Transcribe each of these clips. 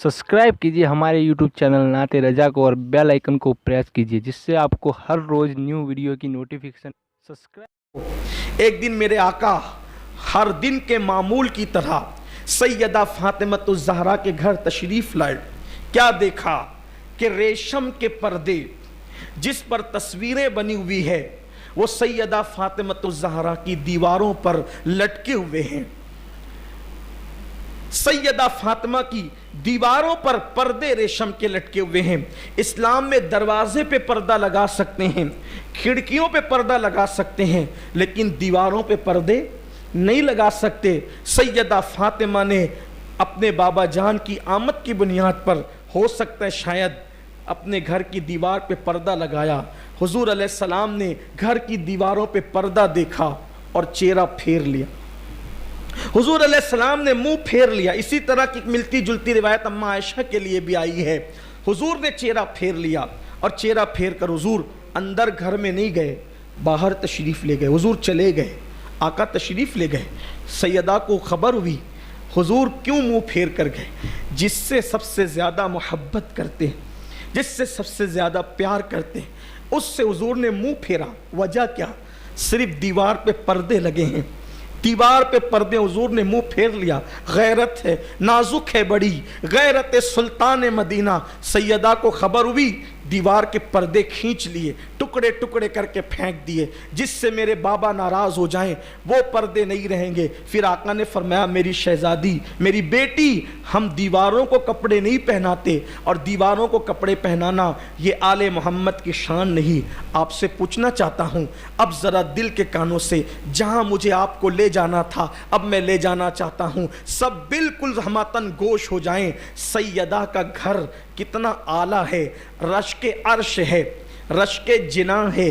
Subscribe कीजिए हमारे YouTube channel नाते रजा को और बेल आइकन को प्रेस कीजिए जिससे आपको हर रोज़ न्यू वीडियो की नोटिफिकेशन सब्सक्राइब। एक दिन मेरे आका हर दिन के मामूल की तरह सैयदा फातिमतुज़ ज़हरा के घर तशरीफ लाए। क्या देखा कि रेशम के पर्दे जिस पर तस्वीरें बनी हुई है वो सैयदा फातिमतुज़ ज़हरा की दीवारों पर लटके हुए हैं। सैयदा फातिमा की दीवारों पर पर्दे रेशम के लटके हुए हैं। इस्लाम में दरवाजे पे पर्दा लगा सकते हैं, खिड़कियों पे पर्दा लगा सकते हैं, लेकिन दीवारों पे पर्दे नहीं लगा सकते। सैयदा फातिमा ने अपने बाबा जान की आमद की बुनियाद पर हो सकता है शायद अपने घर की दीवार पे पर्दा लगाया। हुजूर अलैहिस्सलाम ने घर की दीवारों पे पर्दा देखा और चेहरा फेर लिया। हुजूर अलैहिस्सलाम ने मुंह फेर लिया। इसी तरह की मिलती जुलती रिवायत अम्मा आयशा के लिए भी आई है। हुजूर ने चेहरा फेर लिया और चेहरा फेर कर हुजूर अंदर घर में नहीं गए, बाहर तशरीफ ले गए। हुजूर चले गए, आका तशरीफ ले गए। सैयदा को खबर हुई, हुजूर क्यों मुंह फेर कर गए? जिससे सबसे ज़्यादा मोहब्बत करते हैं, जिससे सबसे ज़्यादा प्यार करते हैं, उससे हुजूर ने मुंह फेरा। वजह क्या? सिर्फ दीवार पे पर्दे लगे हैं, दीवार पे पर्दे, हुजूर ने मुंह फेर लिया। गैरत है, नाजुक है बड़ी, गैरत सुल्तान मदीना। सैयदा को खबर हुई, दीवार के पर्दे खींच लिए, टुकड़े टुकड़े करके फेंक दिए, जिससे मेरे बाबा नाराज हो जाएं, वो पर्दे नहीं रहेंगे। फिर आका ने फरमाया, मेरी शहजादी, मेरी बेटी, हम दीवारों को कपड़े नहीं पहनाते और दीवारों को कपड़े पहनाना ये आले मोहम्मद की शान नहीं। आपसे पूछना चाहता हूँ अब ज़रा दिल के कानों से, जहाँ मुझे आपको ले जाना था अब मैं ले जाना चाहता हूँ, सब बिल्कुल हमातन गोश हो जाएं। सैयदा का घर कितना आला है, रश के अर्श है, रश के जिना है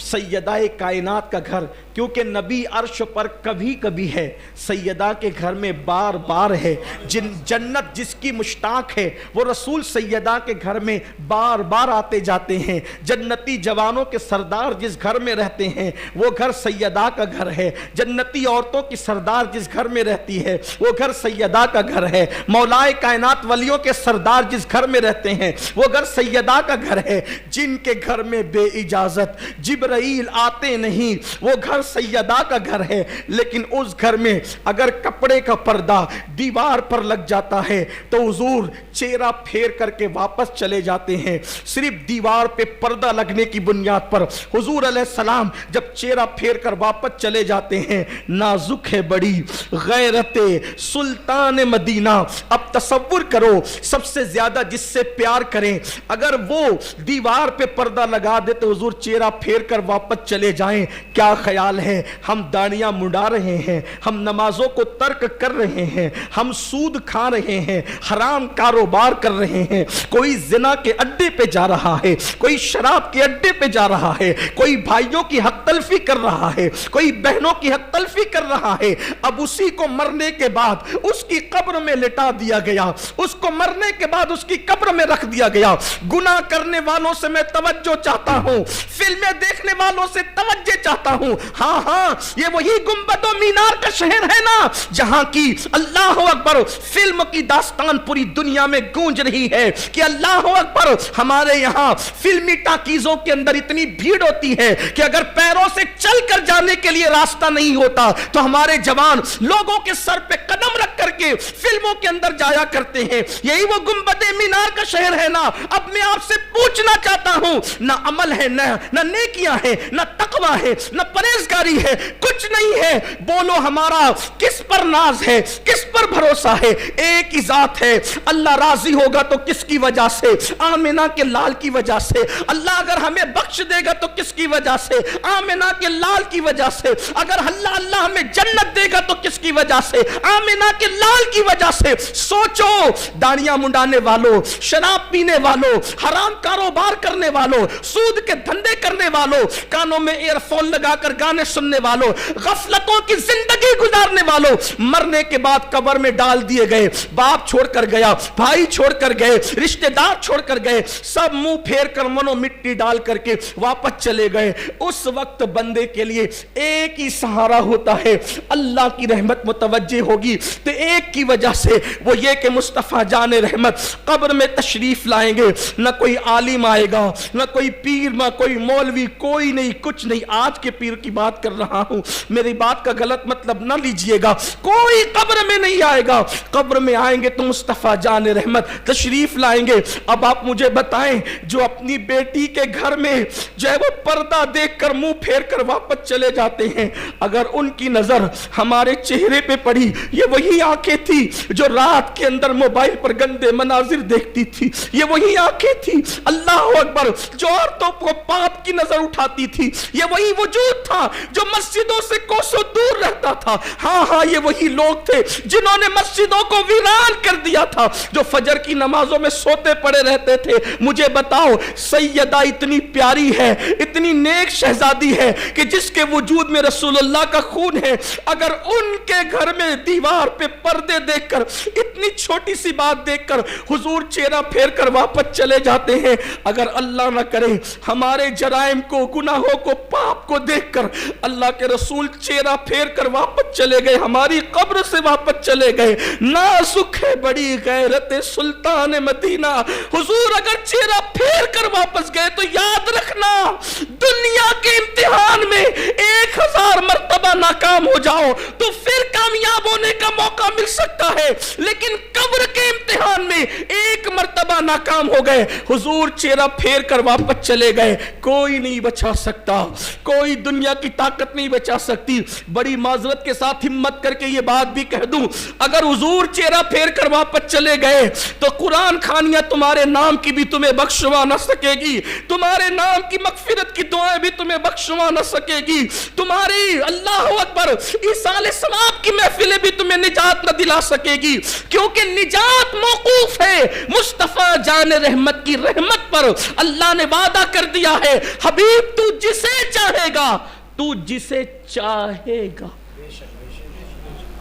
सैयदा कायनात का घर, क्योंकि नबी अर्श पर कभी कभी है, सैयदा के घर में बार बार है। जन्नत जिसकी मुश्ताक है वो रसूल सैयदा के घर में बार बार आते जाते हैं। जन्नती जवानों के सरदार जिस घर में रहते हैं वो घर सैयदा का घर है। जन्नती औरतों की सरदार जिस घर में रहती है वो घर सैयदा का घर है। मौलाए कायनात वलियों के सरदार जिस घर में रहते हैं वो घर सैयदा का घर है। जिनके घर में बे इजाजत जिब्राइल आते नहीं वो घर सैयदा का घर है। लेकिन उस घर में अगर कपड़े का पर्दा दीवार पर लग जाता है तो हुजूर चेहरा फेर करके वापस चले जाते हैं। सिर्फ दीवार पे पर्दा लगने की बुनियाद पर हुजूर अलैहिस्सलाम जब चेहरा फेर कर वापस चले जाते हैं। नाजुक है बड़ी, गैरते सुल्तान मदीना। अब तसव्वुर करो, सबसे ज्यादा जिससे प्यार करें अगर वो दीवार पे पर्दा लगा दे तो हुजूर चेहरा फेर कर वापस चले जाएं, क्या ख्याल है? हम दाढ़ियां मुंडा रहे हैं, हम नमाजों को तर्क कर रहे हैं, हम सूद खा रहे हैं, हराम कारोबार कर रहे हैं, कोई जिना के अड्डे पे जा रहा है, कोई शराब के अड्डे पे जा रहा है, कोई भाइयों की हक तलफी कर रहा है, कोई बहनों की हक तलफी कर रहा है। अब उसी को मरने के बाद उसकी कब्र में लिटा दिया गया, उसको मरने के बाद उसकी कब्र में रख दिया गया। गुनाह करने वालों से मैं तवज्जो चाहता हूं, फिल्में देखने वालों से तवज्जो चाहता हूं। हाँ हाँ, ये वही गुंबदो मीनार का शहर है ना जहां की अल्लाह अकबर फिल्म की दास्तान पूरी दुनिया में गूंज रही है कि अल्लाह अकबर। हमारे यहां फिल्मी टाकीजों के अंदर इतनी भीड़ होती है कि अगर पैरों से चलकर जाने के लिए रास्ता नहीं होता तो हमारे जवान लोगों के सर पे कदम रख करके फिल्मों के अंदर जाया करते हैं। यही वो गुंबदे मीनार का शहर है ना। अब मैं आपसे पूछना चाहता हूं, ना अमल है, ना नेकियां है, ना तकवा है, ना परहेजगारी है, कुछ नहीं है। बोलो हमारा किस पर नाज है, किस पर भरोसा है? एक ही जात है। अल्लाह राजी होगा तो किसकी वजह से? आमिना के लाल की वजह से। अल्लाह अगर हमें बख्श देगा तो किसकी वजह से? आमिना के लाल की वजह से। अगर अल्लाह हमें जन्नत देगा तो किसकी वजह से? आमिना के लाल की वजह से। सोचो, दाढ़ियां मुंडाने वालों, शराब पीने वालों, हराम कारोबार करने वालों, सूद के धंधे करने वालों, वालों, कानों में ईयरफोन लगाकर गाने सुनने वालों, गफलतों की जिंदगी गुजारने वालों, मरने के बाद कब्र में डाल दिए गए, बाप छोड़कर गया, भाई छोड़कर गए, रिश्तेदार छोड़कर गए, सब मुंह फेर कर मनो मिट्टी डाल करके वापस चले गए। उस वक्त बंदे के लिए एक ही सहारा होता है, अल्लाह की रहमत मुतवज्जे होगी तो एक की वजह से वो ये कि मुस्तफ़ा जाने रहमत कब्र में तशरीफ लाएंगे। न कोई आलिम आएगा, न कोई पीर, न कोई मौलवी, कोई नहीं, कुछ नहीं। आज के पीर की बात कर रहा हूं, मेरी बात का गलत मतलब न लीजिएगा। कोई कब्र में नहीं आएगा, कब्र में आएंगे तो मुस्तफ़ा जाने रहमत तशरीफ लाएंगे। अब आप मुझे बताएं, जो अपनी बेटी के घर में जो है वो पर्दा देखकर मुंह फेर कर वापस चले जाते हैं, अगर उनकी नजर हमारे चेहरे पे पड़ी, ये वही आंखें थी जो रात के अंदर मोबाइल पर गंदे मनाजिर देखती थी, ये वही आंखें थी अल्लाह अकबर जो औरतों को पाप की नजर उठाती थी, ये वही वजूद था जो मस्जिदों से कोसों दूर रहता था। हाँ, ये वही लोग थे जिन्होंने मस्जिदों को वीरान कर दिया था, जो फजर की नमाजों में सोते पड़े रहते थे। मुझे बताओ, सैयदा इतनी प्यारी है, इतनी नेक शहजादी है कि जिसके वजूद में रसूलुल्लाह का खून है, अगर उनके घर में दीवार पे पर्दे देखकर, इतनी छोटी सी बात देखकर हुजूर चेहरा फेर कर वापस चले जाते हैं, अगर अल्लाह ना करे हमारे जराइम को, गुनाहों को, पाप को देखकर अल्लाह के रसूल चेहरा फेर कर वापस चले गए, हमारी कब्र से वापस चले गए, नाजुक है बड़ी गैरत सुल्तान मदीना। हुजूर अगर चेहरा फेर कर वापस गए तो याद रखना, दुनिया के इम्तिहान में 1000 मर्तबा नाकाम हो जाओ तो फिर कामयाब होने का मौका मिल सकता है, लेकिन कब्र के इम्तिहान में एक मर्तबा नाकाम हो गए, हुजूर चेहरा फेर कर वापस चले गए, कोई नहीं बचा सकता, कोई दुनिया की ताकत नहीं बचा सकती। बड़ी माजरत के साथ हिम्मत करके ये बात भी कह दूं, अगर हुजूर चेहरा फेर कर वापस चले गए तो कुरान खानियां तुम्हारे नाम की भी तुम्हें बख्शवा न सकेगी, तुम्हारे नाम की मगफिरत की दुआएं भी तुम्हें बख्शवा न सकेगी, तुम्हारी अल्लाह अकबर इसाले सवाब की महफिलें भी तुम्हें निजात न दिला सकेगी, क्योंकि निजात मौकूफ है मुस्तफा जाने रहमत की रहमत पर। अल्लाह ने वादा कर दिया है, हबीब तू जिसे चाहेगा, तू जिसे चाहेगा।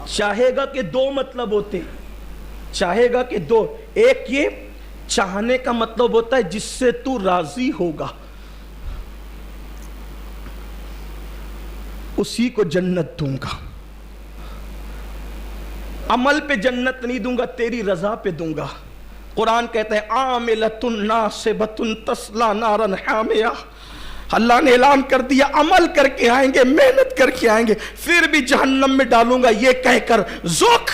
चाहेगा के दो मतलब होते, चाहेगा के दो, एक ये चाहने का मतलब होता है जिससे तू राजी होगा, उसी को जन्नत दूंगा, अमल पे जन्नत नहीं दूंगा, तेरी रजा पे दूंगा। कुरान कहता है आमिलतुन नासिबतुन तस्ला नारन हामिया, अल्लाह ने ऐलान कर दिया अमल करके आएंगे, मेहनत करके आएंगे, फिर भी जहन्नम में डालूंगा, ये कहकर ज़ुक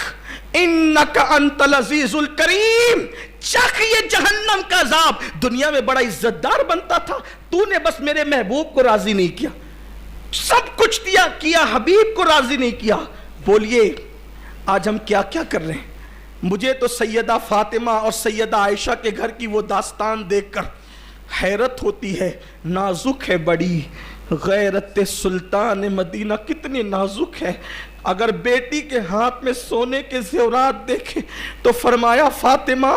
इन्नका अंतल अज़ीज़ुल करीम, चख ये जहन्नम का अज़ाब। दुनिया में बड़ा इज्जतदार बनता था, तूने बस मेरे महबूब को राजी नहीं किया, सब कुछ दिया किया, हबीब को राजी नहीं किया। बोलिए आज हम क्या क्या कर रहे हैं। मुझे तो सैयदा फातिमा और सैयदा आयशा के घर की वो दास्तान देखकर हैरत होती है, नाजुक है बड़ी गैरत सुल्तान मदीना, कितनी नाजुक है। अगर बेटी के हाथ में सोने के ज़ेवरात देखे तो फरमाया फातिमा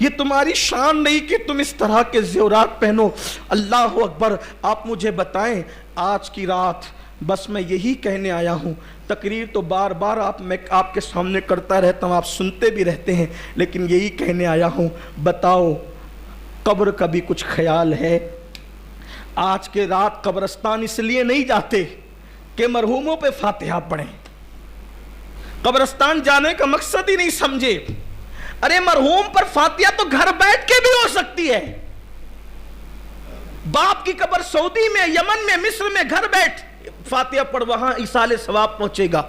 ये तुम्हारी शान नहीं कि तुम इस तरह के ज़ेवरात पहनो। अल्लाह अकबर। आप मुझे बताएं, आज की रात बस मैं यही कहने आया हूँ, तकरीर तो बार बार मैं आपके सामने करता रहता हूँ, आप सुनते भी रहते हैं, लेकिन यही कहने आया हूँ, बताओ कब्र का भी कुछ ख्याल है। आज के रात कब्रस्तान इसलिए नहीं जाते कि मरहूमों पे फातिहा पढ़ें, कब्रस्तान जाने का मकसद ही नहीं समझे। अरे मरहूम पर फातिहा तो घर बैठ के भी हो सकती है। बाप की कब्र सऊदी में, यमन में, मिस्र में, घर बैठ फातिहा पढ़, वहां इसाले सवाब पहुंचेगा।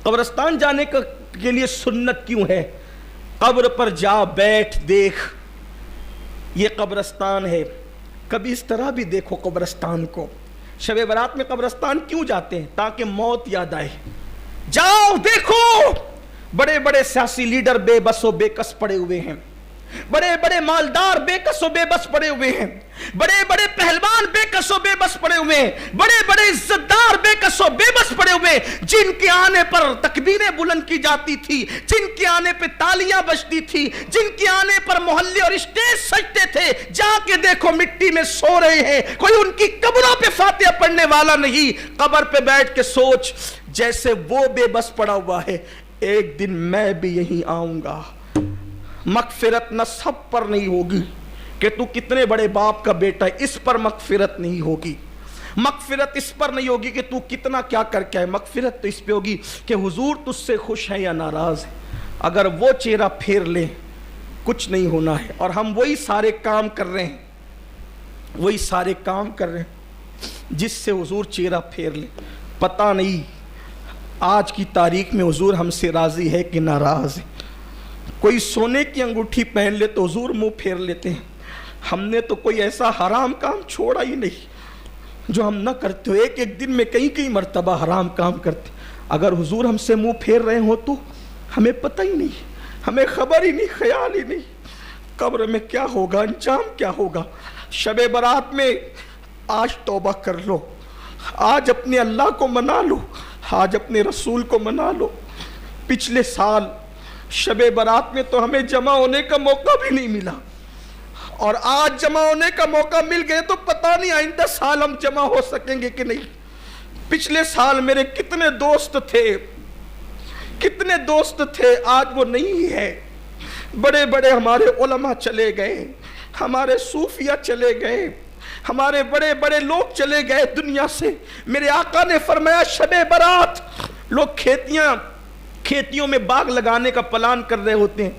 कब्रस्तान जाने के लिए सुन्नत क्यों है? कब्र पर जा बैठ, देख ये कब्रस्तान है, कभी इस तरह भी देखो कब्रस्तान को। शब बरात में कब्रस्तान क्यों जाते हैं? ताकि मौत याद आए। जाओ देखो, बड़े बड़े सियासी लीडर बेबसो बेकस पड़े हुए हैं, बड़े बड़े मालदार बेकस व बेबस पड़े हुए हैं, बड़े बड़े पहलवान बेकस व बेबस पड़े हुए हैं, बड़े बड़े इज्जतदार बेकस व बेबस पड़े हुए हैं, जिनके आने पर तकबीरें बुलंद की जाती थी, जिनके आने पे तालियां बजती थी, जिनके आने पर मोहल्ले और स्टेज सजते थे, जाके देखो मिट्टी में सो रहे हैं, कोई उनकी कब्रों पे फातिहा पढ़ने वाला नहीं। कब्र पे बैठ के सोच, जैसे वो बेबस पड़ा हुआ है, एक दिन मैं भी यहीं आऊंगा। मगफिरत न सब पर नहीं होगी कि तू कितने बड़े बाप का बेटा है, इस पर मगफिरत नहीं होगी। मगफिरत इस पर नहीं होगी कि तू कितना क्या करके है, मगफिरत तो इस पे होगी कि हुजूर तुझसे खुश है या नाराज है। अगर वो चेहरा फेर ले, कुछ नहीं होना है। और हम वही सारे काम कर रहे हैं, वही सारे काम कर रहे हैं जिससे हुजूर चेहरा फेर ले। पता नहीं आज की तारीख में हुजूर हमसे राजी है कि नाराज है। कोई सोने की अंगूठी पहन ले तो हुजूर मुंह फेर लेते हैं। हमने तो कोई ऐसा हराम काम छोड़ा ही नहीं जो हम ना करते हो। एक एक दिन में कई कई मर्तबा हराम काम करते। अगर हुजूर हमसे मुंह फेर रहे हो तो हमें पता ही नहीं, हमें खबर ही नहीं, ख्याल ही नहीं कब्र में क्या होगा, अंजाम क्या होगा। शबे बारात में आज तौबा कर लो, आज अपने अल्लाह को मना लो, आज अपने रसूल को मना लो। पिछले साल शबे बारात में तो हमें जमा होने का मौका भी नहीं मिला, और आज जमा होने का मौका मिल गए तो पता नहीं आइंदा साल हम जमा हो सकेंगे कि नहीं। पिछले साल मेरे कितने दोस्त थे, कितने दोस्त थे, आज वो नहीं है। बड़े बड़े हमारे उलमा चले गए, हमारे सूफिया चले गए, हमारे बड़े बड़े लोग चले गए दुनिया से। मेरे आका ने फरमाया शबे बारात लोग खेतियों में बाग लगाने का प्लान कर रहे होते हैं,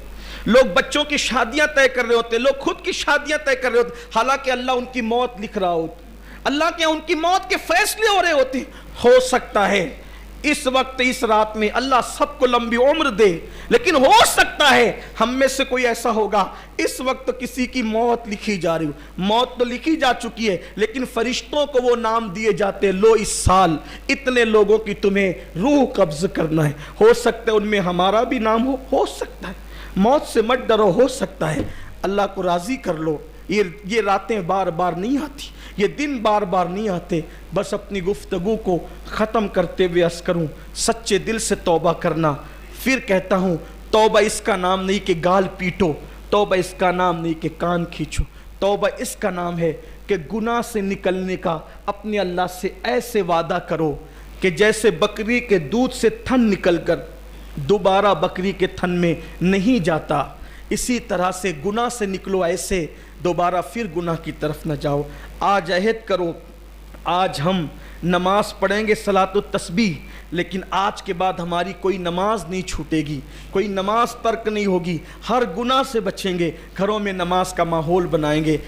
लोग बच्चों की शादियां तय कर रहे होते हैं, लोग खुद की शादियां तय कर रहे होते हैं। हालांकि अल्लाह उनकी मौत लिख रहा होता, अल्लाह के उनकी मौत के फैसले हो रहे होते हैं। हो सकता है इस वक्त इस रात में अल्लाह सबको लंबी उम्र दे, लेकिन हो सकता है हम में से कोई ऐसा होगा इस वक्त किसी की मौत लिखी जा रही हो। मौत तो लिखी जा चुकी है, लेकिन फरिश्तों को वो नाम दिए जाते हैं, लो इस साल इतने लोगों की तुम्हें रूह कब्ज करना है। हो सकता है उनमें हमारा भी नाम हो सकता है। मौत से मत डरो, हो सकता है। अल्लाह को राजी कर लो। ये रातें बार बार नहीं आती, ये दिन बार बार नहीं आते। बस अपनी गुफ्तगू को ख़त्म करते हुए अर्ज़ करूँ, सच्चे दिल से तौबा करना। फिर कहता हूँ, तौबा इसका नाम नहीं कि गाल पीटो, तौबा इसका नाम नहीं कि कान खींचो, तौबा इसका नाम है कि गुनाह से निकलने का अपने अल्लाह से ऐसे वादा करो कि जैसे बकरी के दूध से थन निकलकर दोबारा बकरी के थन में नहीं जाता, इसी तरह से गुनाह से निकलो, ऐसे दोबारा फिर गुनाह की तरफ न जाओ। आज अहद करो, आज हम नमाज पढ़ेंगे सलातुत तस्बीह, लेकिन आज के बाद हमारी कोई नमाज नहीं छूटेगी, कोई नमाज तर्क नहीं होगी, हर गुनाह से बचेंगे, घरों में नमाज का माहौल बनाएंगे।